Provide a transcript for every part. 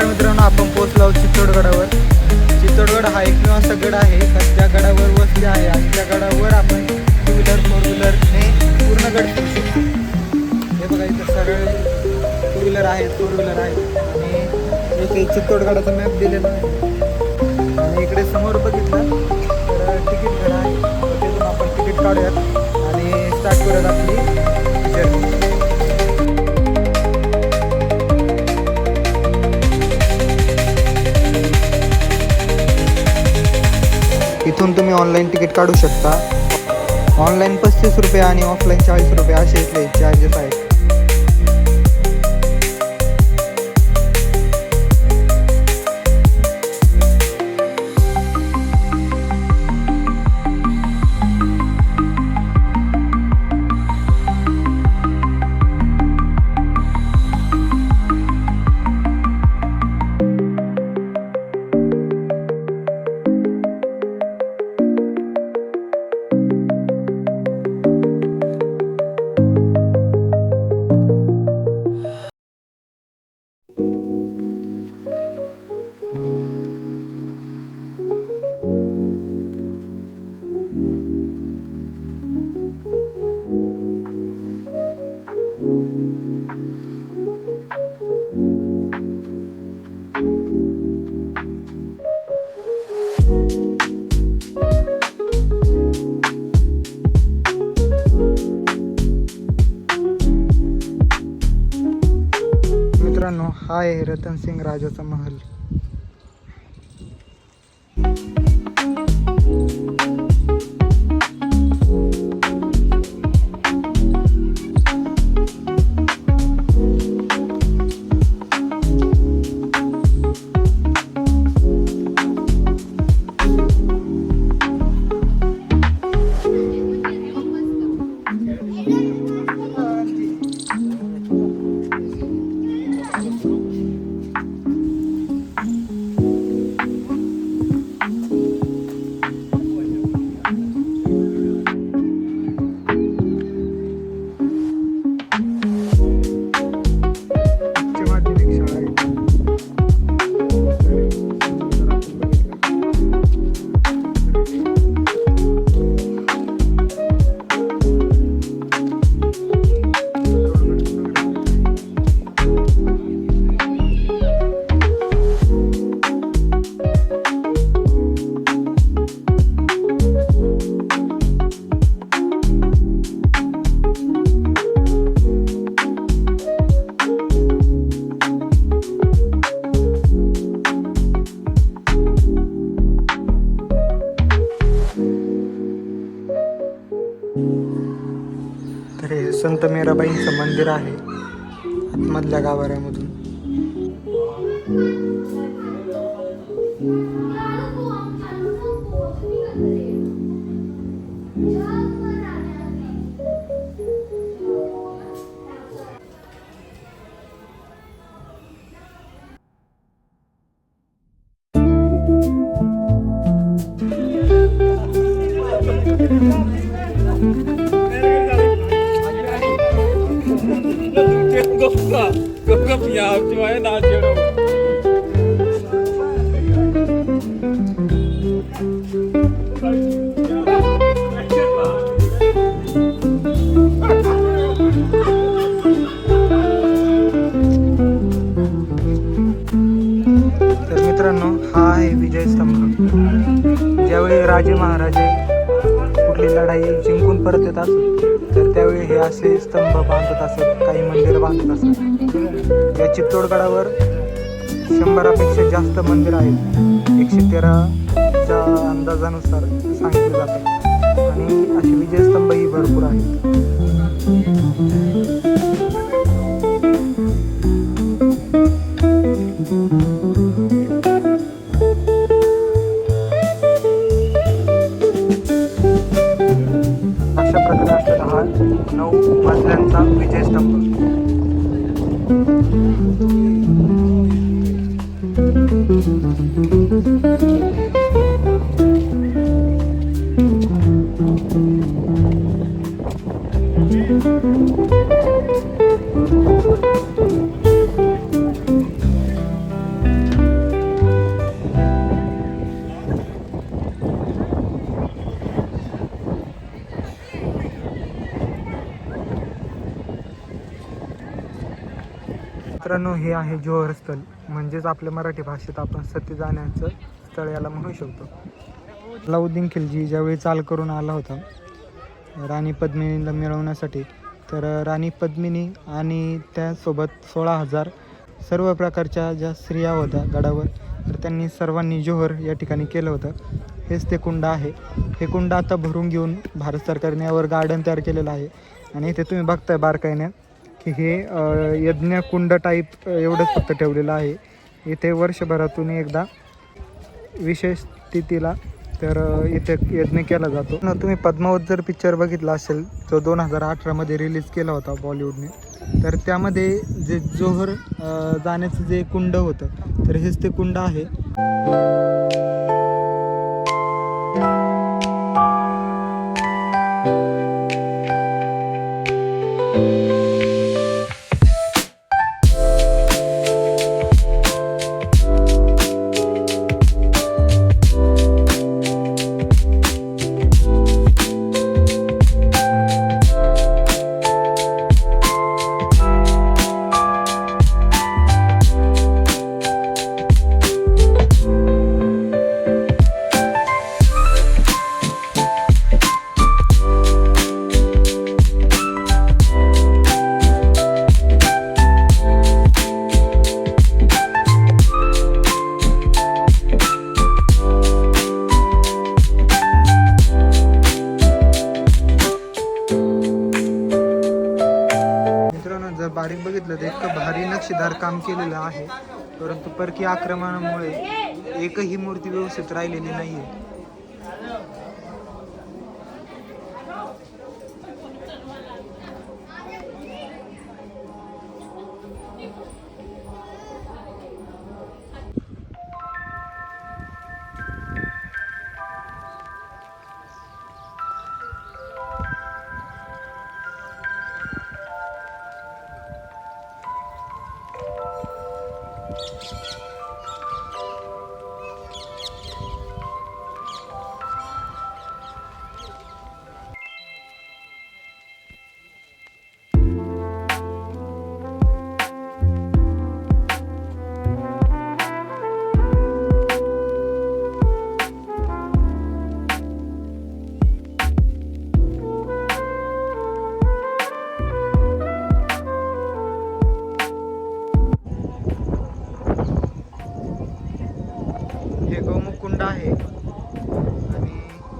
नमस्कार मित्रांनो, आपण पोहोचलो आहोत चित्तोडगडावर. चित्तोडगड हा एकमेव असा गड आहे ज्या गडावर वस्ती आहे आणि त्या गडावर आपण 2 व्हीलर 4 व्हीलरने पूर्ण गड फिरू शकतो. हे बघा, इथं सरळ 2 व्हीलर आहेत, 4 व्हीलर आहेत आणि इथे चित्तोडगडाचा मॅप दिलेला आहे. आणि इकडे समोर बघितलं तर तिकीट घड आहे, तर तिथून आपण तिकीट काढूयात आणि स्टार्ट करूयात आपली जर्नी. इथून तुम्ही ऑनलाईन तिकीट काढू शकता. ऑनलाईन 35 रुपये आणि ऑफलाईन 40 रुपये असे इथले चार्जेस आहेत. मित्रांनो, हा आहे रतनसिंग राजाचा महल. तर हे संत मीराबाईंचं मंदिर आहे आतमधल्या गाभाऱ्यामधून. तर मित्रांनो, हा आहे विजय स्तंभ. ज्यावेळी राजे महाराजे कुठली लढाई जिंकून परत येत असत तर त्यावेळी हे असे स्तंभ बांधत असत, काही मंदिर बांधत असत. या चित्तोडगडावर 100पेक्षा जास्त मंदिर आहेत. 113च्या अंदाजानुसार सांगितले जातात आणि असे विजयस्तंभ ही भरपूर आहेत. अशा प्रकारे असलेला हा 9 मजल्यांचा विजयस्तंभ. मित्रांनो, हे आहे जोहर स्थळ, म्हणजेच आपल्या मराठी भाषेत आपण सती जाण्याचं स्थळ याला म्हणू शकतो. अलाउद्दीन खिलजी ज्यावेळी चाल करून आला होता राणी पद्मिनीला मिळवण्यासाठी, तर राणी पद्मिनी आणि त्यासोबत 16,000 सर्व प्रकारच्या ज्या स्त्रिया होत्या गडावर, तर त्यांनी सर्वांनी जोहर या ठिकाणी केलं होतं. हेच ते कुंड आहे. हे कुंड आता भरून घेऊन भारत सरकारने यावर गार्डन तयार केलेलं आहे. आणि इथे तुम्ही बघताय बारकाईने की हे यज्ञकुंड टाईप एवढंच फक्त ठेवलेलं आहे. इथे वर्षभरातून एकदा विशेष तिथीला तर इथे यज्ञ केला जातो. तुम्ही पद्मावत जर पिक्चर बघितला असेल जो 2018मध्ये रिलीज केला होता बॉलिवूडने, तर त्यामध्ये जे जोहर जाण्याचं जे कुंड होतं, तर हेच ते कुंड आहे. बारीक बघितलं तर इतकं भारी नक्षीदार काम केलेलं आहे, परंतु परकीय आक्रमणामुळे एकही मूर्ती व्यवस्थित राहिलेली नाही आहे. कुंड आहे आणि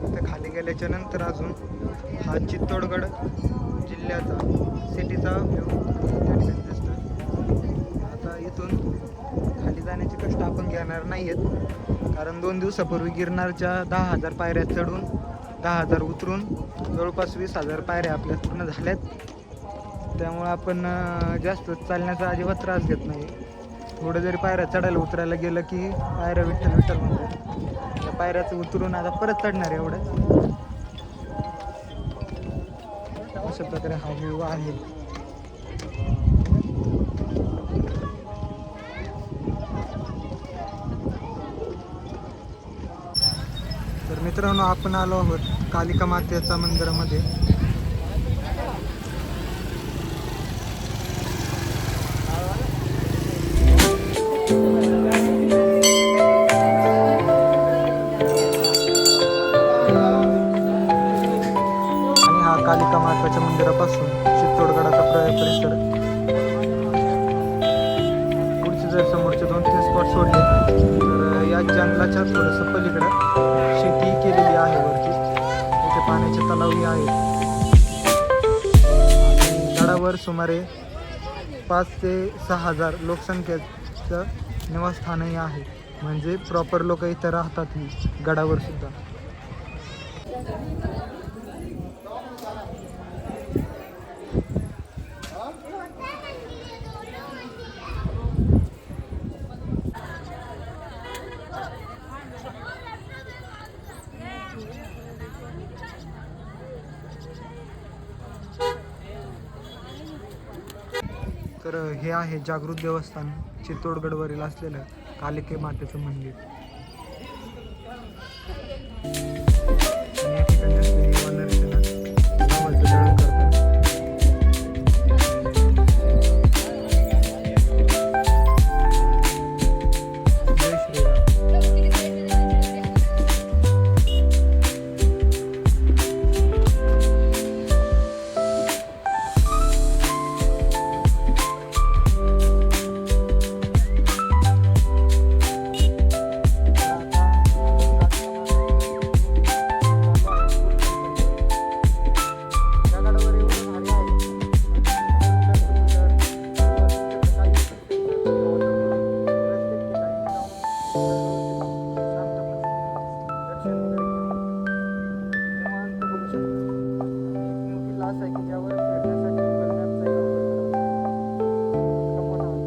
इथं खाली गेल्याच्या नंतर अजून हा चित्तोडगड जिल्ह्याचा सिटीचा व्ह्यू त्या ठिकाणी दिसतो. आता इथून खाली जाण्याचे कष्ट आपण घेणार नाही आहेत, कारण 2 दिवसापूर्वी गिरनारच्या 10,000 पायऱ्या चढून 10,000 उतरून जवळपास 20,000 पायऱ्या आपल्या पूर्ण झाल्यात. त्यामुळे आपण जास्त चालण्याचा अजिबात त्रास घेत नाही. थोडं जरी पायऱ्या चढायला उतरायला गेलं की पायऱ्या विठ्ठल विठ्ठल म्हणतात. त्या पायऱ्याचं उतरून आता परत चढणार आहे एवढंच. अशा प्रकारे हा व्ह्यू आहे. तर मित्रांनो, आपण आलो आहोत कालिका मातेच्या मंदिरामध्ये. कालिका माताच्या मंदिरापासून चित्तोडगडाचा परिसर. पुढचे जर समोरचे 2-3 स्पॉट सोडले तर या जंगलाच्या थोडंसं पलीकडं शेती केलेली आहे वरती. तिथे पाण्याचे तलावही आहेत. गडावर सुमारे 5,000 ते 6,000 लोकसंख्येचं निवासस्थानही आहे. म्हणजे प्रॉपर लोक इथं राहतात गडावर सुद्धा. तर हे आहे जागृत देवस्थान, चित्तोडगडवरील असलेलं कालिके मातेचं मंदिर. आणि या ठिकाणी असलेली वनरसेना गावाचं दळण करतात. दर्शन वगैरे घेऊन निवांत बघू शकतो. एक मोठी लास आहे की ज्यावर फिरण्यासाठी Google मॅपचाही वापर करावा.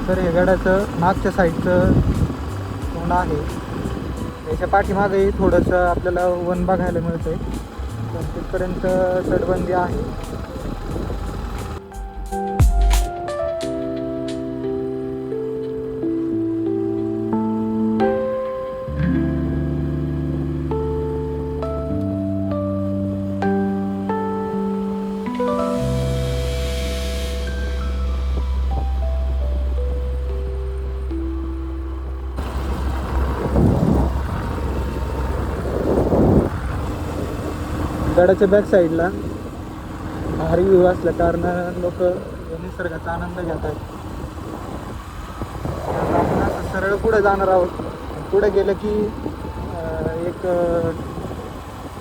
तर हे गडाचं मागच्या साईडचं तोंड आहे. याच्या पाठीमागेही थोडंसं आपल्याला वन बघायला मिळतंय, पण तिथपर्यंत तटबंदी आहे. गडाच्या बॅक साईडला भारी व्ह्यू असल्या कारणानं लोक निसर्गाचा आनंद घेत आहेत. आता आपण असं सरळ पुढे जाणार आहोत. पुढे गेलं की एक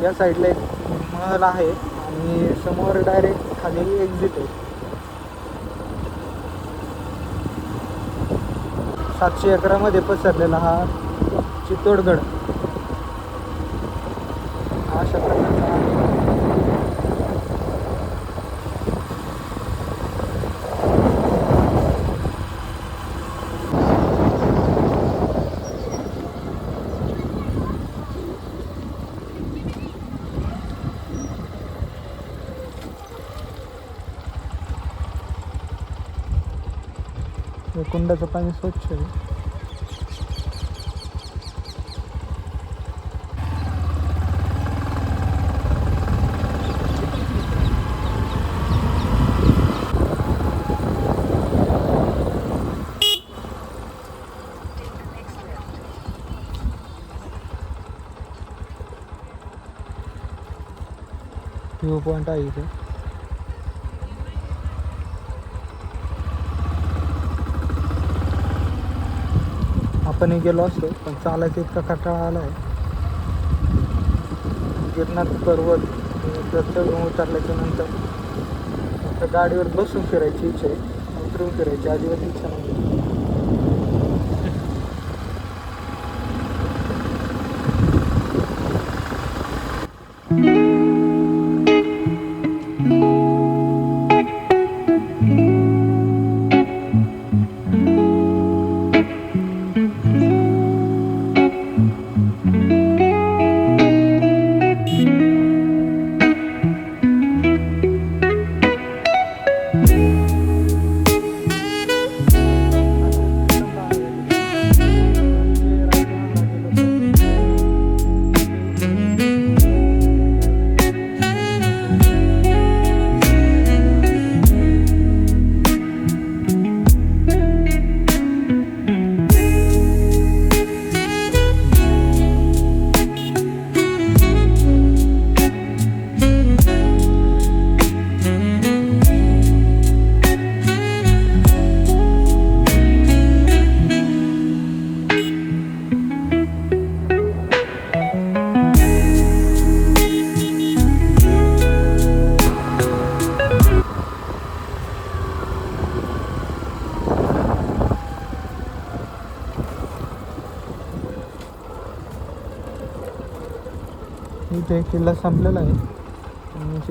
या साईडला एक महल आहे आणि समोर डायरेक्ट खाली एक्झिट आहे. 700 एकरामध्ये पसरलेला हा चित्तोडगड अशा प्रकारचा आहे. कुंडाचं पाणी स्वच्छ आहे. व्ह्यू पॉइंट आहे इथे. आपणही गेलो असतो पण चालायचा इतका कंटाळा आला आहे. गिरनार पर्वत चढून उतरल्याच्या नंतर गाडीवर बसून फिरायची इच्छा आहे, उतरून फिरायची अजिबात इच्छा नाही. इथे किल्ला संपलेला आहे.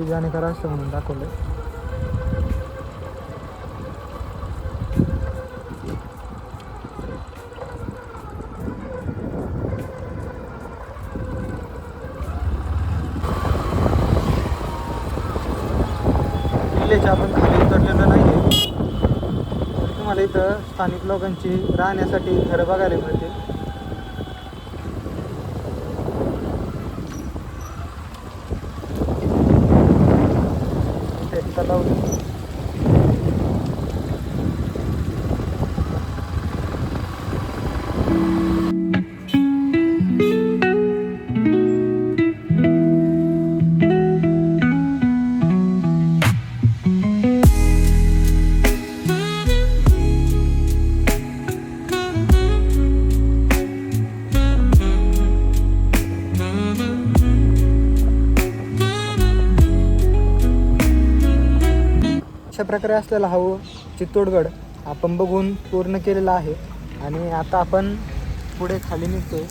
जाणे का रस्ता म्हणून दाखवलं. किल्ल्याचे आपण खाली उतरलेलो नाही आहे. तर तुम्हाला इथं स्थानिक लोकांची राहण्यासाठी घरं बघायला मिळतील. इथे तलाव अशा प्रकारे असलेला हा चित्तोडगड आपण बघून पूर्ण केलेला आहे. आणि आता आपण पुढे खाली निघतोय.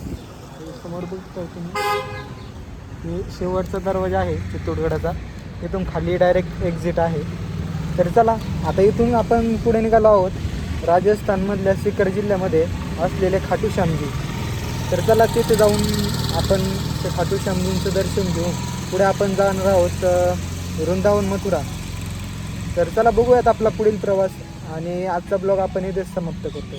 समोर बघतोय तुम्ही हे शेवटचा दरवाजा आहे चित्तोडगडाचा. इथून खाली डायरेक्ट एक्झिट आहे. तर चला आता इथून आपण पुढे निघालो आहोत राजस्थानमधल्या सीकर जिल्ह्यामध्ये असलेले खाटू श्यामजी. तर चला तिथे जाऊन आपण ते खाटू श्यामजींचं दर्शन घेऊ. पुढे आपण जाणार आहोत वृंदावन मथुरा. तर चला बघूयात आपला पुढील प्रवास आणि आजचा ब्लॉग आपण इथेच समाप्त करतो.